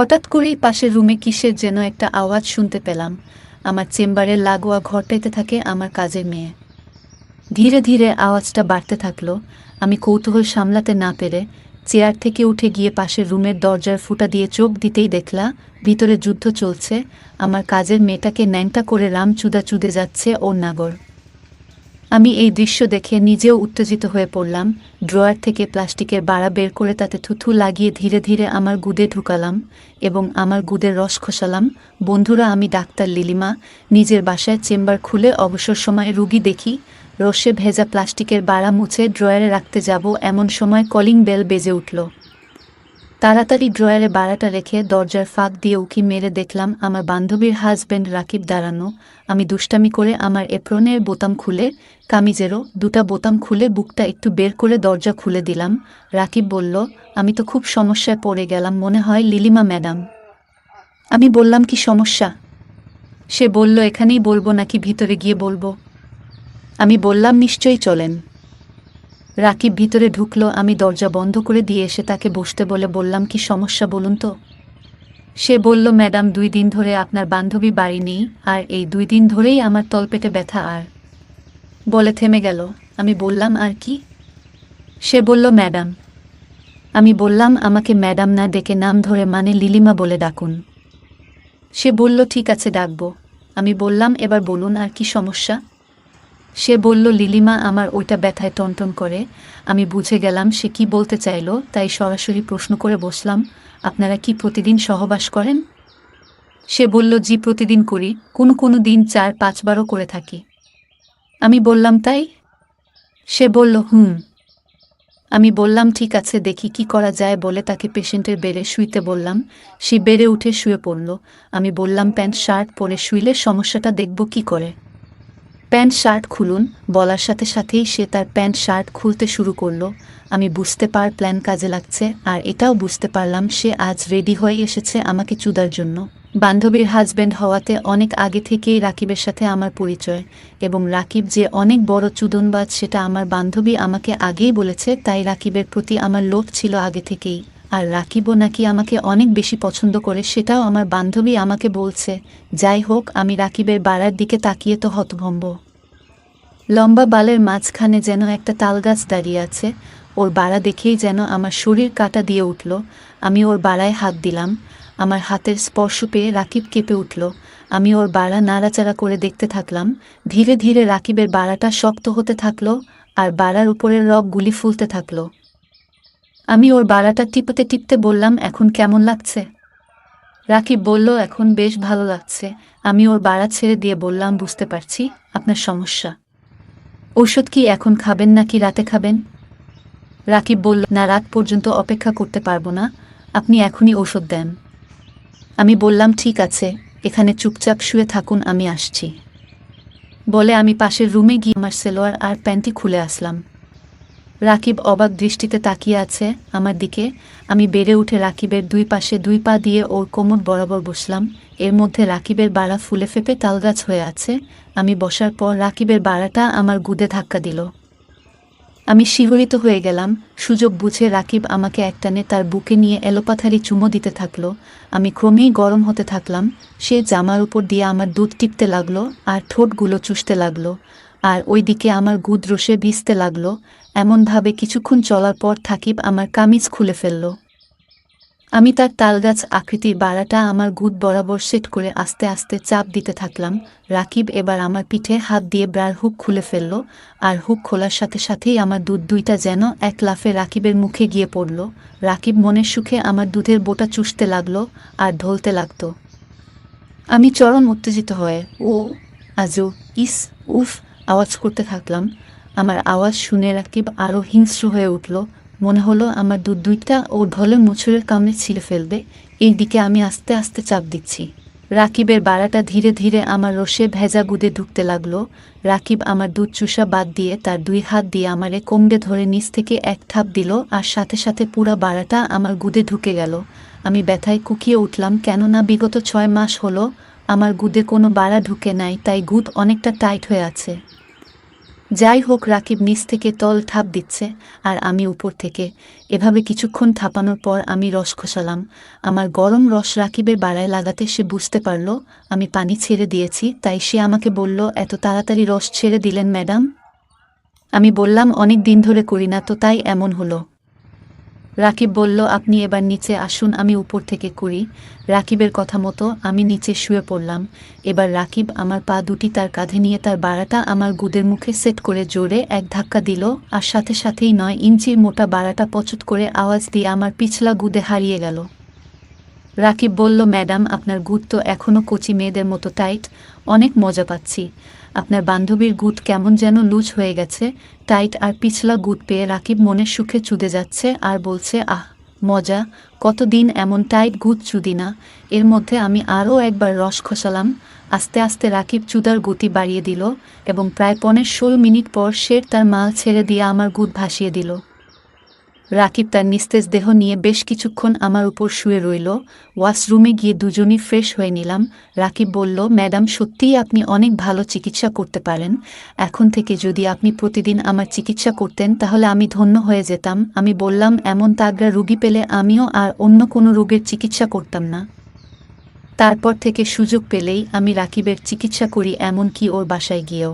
হঠাৎ করেই পাশের রুমে কিসের যেন একটা আওয়াজ শুনতে পেলাম। আমার চেম্বারের লাগোয়া ঘরটাইতে থাকে আমার কাজের মেয়ে। ধীরে ধীরে আওয়াজটা বাড়তে থাকলো। আমি কৌতূহল সামলাতে না পেরে চেয়ার থেকে উঠে গিয়ে পাশের রুমের দরজার ফুটা দিয়ে চোখ দিতেই দেখলা ভিতরে যুদ্ধ চলছে। আমার কাজের মেয়েটাকে ন্যাংটা করে রামচুদা চুদে যাচ্ছে ওর নাগর। আমি এই দৃশ্য দেখে নিজেও উত্তেজিত হয়ে পড়লাম। ড্রয়ার থেকে প্লাস্টিকের বাড়া বের করে তাতে থুথু লাগিয়ে ধীরে ধীরে আমার গুদে ঢুকালাম এবং আমার গুদের রস খসালাম। বন্ধুরা, আমি ডাক্তার লিলিমা। নিজের বাসায় চেম্বার খুলে অবসর সময়ে রুগী দেখি। রসে ভেজা প্লাস্টিকের বাড়া মুছে ড্রয়ারে রাখতে যাব এমন সময় কলিং বেল বেজে উঠল। তাড়াতাড়ি ড্রয়ারে বাড়াটা রেখে দরজার ফাঁক দিয়ে উঁকি মেরে দেখলাম আমার বান্ধবীর হাজব্যান্ড রাকিব দাঁড়ানো। আমি দুষ্টামি করে আমার এপ্রনের বোতাম খুলে, কামিজেরও দুটা বোতাম খুলে বুকটা একটু বের করে দরজা খুলে দিলাম। রাকিব বলল, আমি তো খুব সমস্যায় পড়ে গেলাম মনে হয় লিলিমা ম্যাডাম। আমি বললাম, কি সমস্যা? সে বলল, এখানেই বলবো নাকি ভিতরে গিয়ে বলবো? আমি বললাম, নিশ্চয়ই চলেন। রাকিব ভিতরে ঢুকলো। আমি দরজা বন্ধ করে দিয়ে এসে তাকে বসতে বলে বললাম, কি সমস্যা বলুন তো? সে বলল, ম্যাডাম 2 দিন ধরে আপনার বান্ধবী বাড়ি নেই, আর এই 2 দিন ধরেই আমার তলপেটে ব্যথা আর বলে থেমে গেল। আমি বললাম, আর কি? সে বলল, ম্যাডাম। আমি বললাম, আমাকে ম্যাডাম না ডেকে নাম ধরে মানে লিলিমা বলে ডাকুন। সে বলল, ঠিক আছে ডাকবো। আমি বললাম, এবার বলুন আর কি সমস্যা? সে বলল, লিলিমা, আমার ওইটা ব্যথায় টনটন করে। আমি বুঝে গেলাম সে কি বলতে চাইল, তাই সরাসরি প্রশ্ন করে বসলাম, আপনারা কি প্রতিদিন সহবাস করেন? সে বলল, জি প্রতিদিন করি, কোনো দিন 4-5 বারও করে থাকি। আমি বললাম, তাই? সে বলল, হুম। আমি বললাম, ঠিক আছে, দেখি কি করা যায় বলে তাকে পেশেন্টের বেডে শুইতে বললাম। সে বেডে উঠে শুয়ে পড়ল। আমি বললাম, প্যান্ট শার্ট পরে শুইলে সমস্যাটা দেখব কি করে। প্যান্ট শার্ট খুলুন বলার সাথে সাথেই সে তার প্যান্ট শার্ট খুলতে শুরু করলো। আমি বুঝতে প্ল্যান কাজে লাগছে, আর এটাও বুঝতে পারলাম সে আজ রেডি হয়ে এসেছে আমাকে চুদার জন্য। বান্ধবীর হাজব্যান্ড হওয়াতে অনেক আগে থেকেই রাকিবের সাথে আমার পরিচয়, এবং রাকিব যে অনেক বড় চুদনবাজ সেটা আমার বান্ধবী আমাকে আগেই বলেছে, তাই রাকিবের প্রতি আমার লোভ ছিল আগে থেকেই। আর রাকিবও নাকি আমাকে অনেক বেশি পছন্দ করে সেটাও আমার বান্ধবী আমাকে বলছে। যাই হোক, আমি রাকিবের বাড়ার দিকে তাকিয়ে তো হতভম্ব। লম্বা বালের মাঝখানে যেন একটা তালগাছ দাঁড়িয়ে আছে। ওর বাড়া দেখেই যেন আমার শরীর কাটা দিয়ে উঠল। আমি ওর বাড়ায় হাত দিলাম। আমার হাতের স্পর্শ পেয়ে রাকিব কেঁপে উঠল। আমি ওর বাড়া নাড়াচাড়া করে দেখতে থাকলাম। ধীরে ধীরে রাকিবের বাড়াটা শক্ত হতে থাকলো, আর বাড়ার উপরের রগগুলি ফুলতে থাকলো। আমি ওর বাড়াটা টিপতে টিপতে বললাম, এখন কেমন লাগছে? রাকিব বলল, এখন বেশ ভালো লাগছে। আমি ওর বাড়া ছেড়ে দিয়ে বললাম, বুঝতে পারছি আপনার সমস্যা। ঔষধ কি এখন খাবেন নাকি রাতে খাবেন? রাকিব বলল, না, রাত পর্যন্ত অপেক্ষা করতে পারবো না, আপনি এখনই ঔষধ দেন। আমি বললাম, ঠিক আছে, এখানে চুপচাপ শুয়ে থাকুন, আমি আসছি। বলে আমি পাশের রুমে গিয়ে আমার সেলোয়ার আর প্যান্টি খুলে আসলাম। রাকিব অবাক দৃষ্টিতে তাকিয়ে আছে আমার দিকে। আমি বেড়ে উঠে রাকিবের 2 পাশে 2 পা দিয়ে ওর কোমর বরাবর বসলাম। এর মধ্যে রাকিবের বাড়া ফুলে ফেপে তালগাছ হয়ে আছে। আমি বসার পর রাকিবের বাড়াটা আমার গুদে ধাক্কা দিল। আমি শিহরিত হয়ে গেলাম। সুযোগ বুঝে রাকিব আমাকে একটানে তার বুকে নিয়ে এলোপাথারি চুমো দিতে থাকলো। আমি ক্রমেই গরম হতে থাকলাম। সে জামার উপর দিয়ে আমার দুধ টিপতে লাগলো আর ঠোঁটগুলো চুষতে লাগলো, আর ওইদিকে আমার গুদ রসে ভিজতে লাগলো। এমনভাবে কিছুক্ষণ চলার পর রাকিব আমার কামিজ খুলে ফেলল। আমি তার তালগাছ আকৃতির বাড়াটা আমার গুদ বরাবর সেট করে আস্তে আস্তে চাপ দিতে থাকলাম। রাকিব এবার আমার পিঠে হাত দিয়ে ব্রার হুক খুলে ফেলল, আর হুক খোলার সাথে সাথেই আমার দুধ 2টা যেন এক লাফে রাকিবের মুখে গিয়ে পড়ল। রাকিব মনের সুখে আমার দুধের বোটা চুষতে লাগলো আর ঢলতে লাগতো। আমি চরম উত্তেজিত হয়ে ও আজু ইস উফ আওয়াজ করতে থাকলাম। আমার আওয়াজ শুনে রাকিব আরও হিংস্র হয়ে উঠল। মনে হলো আমার দুধ 2টা ওর ঢলে মুছুরের কামড়ে ছিঁড়ে ফেলবে। এই দিকে আমি আস্তে আস্তে চাপ দিচ্ছি। রাকিবের বাড়াটা ধীরে ধীরে আমার রসে ভেজা গুদে ঢুকতে লাগলো। রাকিব আমার দুধ চুষা বাদ দিয়ে তার 2 হাত দিয়ে আমারে কোমরে ধরে নিচ থেকে এক থাপ দিল, আর সাথে সাথে পুরা বাড়াটা আমার গুদে ঢুকে গেল। আমি ব্যথায় কুকিয়ে উঠলাম, কেননা বিগত 6 মাস হলো আমার গুদে কোনো বাড়া ঢুকে নাই, তাই গুদ অনেকটা টাইট হয়ে আছে। যাই হোক, রাকিব নিচ থেকে তল ঠাপ দিচ্ছে আর আমি উপর থেকে। এভাবে কিছুক্ষণ থাপানোর পর আমি রস খসালাম। আমার গরম রস রাকিবের বাড়ায় লাগাতে সে বুঝতে পারল আমি পানি ছেড়ে দিয়েছি, তাই সে আমাকে বলল, এত তাড়াতাড়ি রস ছেড়ে দিলেন ম্যাডাম? আমি বললাম, অনেক দিন ধরে করি না তো, তাই এমন হলো। রাকিব বলল, আপনি এবার নিচে আসুন, আমি উপর থেকে করি। রাকিবের কথা মতো আমি নিচে শুয়ে পড়লাম। এবার রাকিব আমার পা দুটি তার কাঁধে নিয়ে তার বাড়াটা আমার গুদের মুখে সেট করে জোরে এক ধাক্কা দিল, আর সাথে সাথেই 9 ইঞ্চির মোটা বাড়াটা পচট করে আওয়াজ দিয়ে আমার পিছলা গুদে হারিয়ে গেল। রাকিব বলল, ম্যাডাম, আপনার গুদ তো এখনও কচি মেয়েদের মতো টাইট, অনেক মজা পাচ্ছি। আপনার বান্ধবীর গুদ কেমন যেন লুজ হয়ে গেছে। টাইট আর পিছলা গুদ পেয়ে রাকিব মনের সুখে চুদে যাচ্ছে আর বলছে, আহ মজা, কতদিন এমন টাইট গুদ চুদি না। এর মধ্যে আমি আরও একবার রস খসালাম। আস্তে আস্তে রাকিব চুদার গতি বাড়িয়ে দিল এবং প্রায় 15-16 মিনিট পর সে তার মাল ছেড়ে দিয়ে আমার গুদ ভাসিয়ে দিল। রাকিব তার নিস্তেজ দেহ নিয়ে বেশ কিছুক্ষণ আমার উপর শুয়ে রইল। ওয়াশরুমে গিয়ে দুজনই ফ্রেশ হয়ে নিলাম। রাকিব বলল, ম্যাডাম, সত্যিই আপনি অনেক ভালো চিকিৎসা করতে পারেন। এখন থেকে যদি আপনি প্রতিদিন আমার চিকিৎসা করতেন তাহলে আমি ধন্য হয়ে যেতাম। আমি বললাম, এমন তাগড়া রুগী পেলে আমিও আর অন্য কোনো রোগের চিকিৎসা করতাম না। তারপর থেকে সুযোগ পেলেই আমি রাকিবের চিকিৎসা করি, এমনকি ওর বাসায় গিয়েও।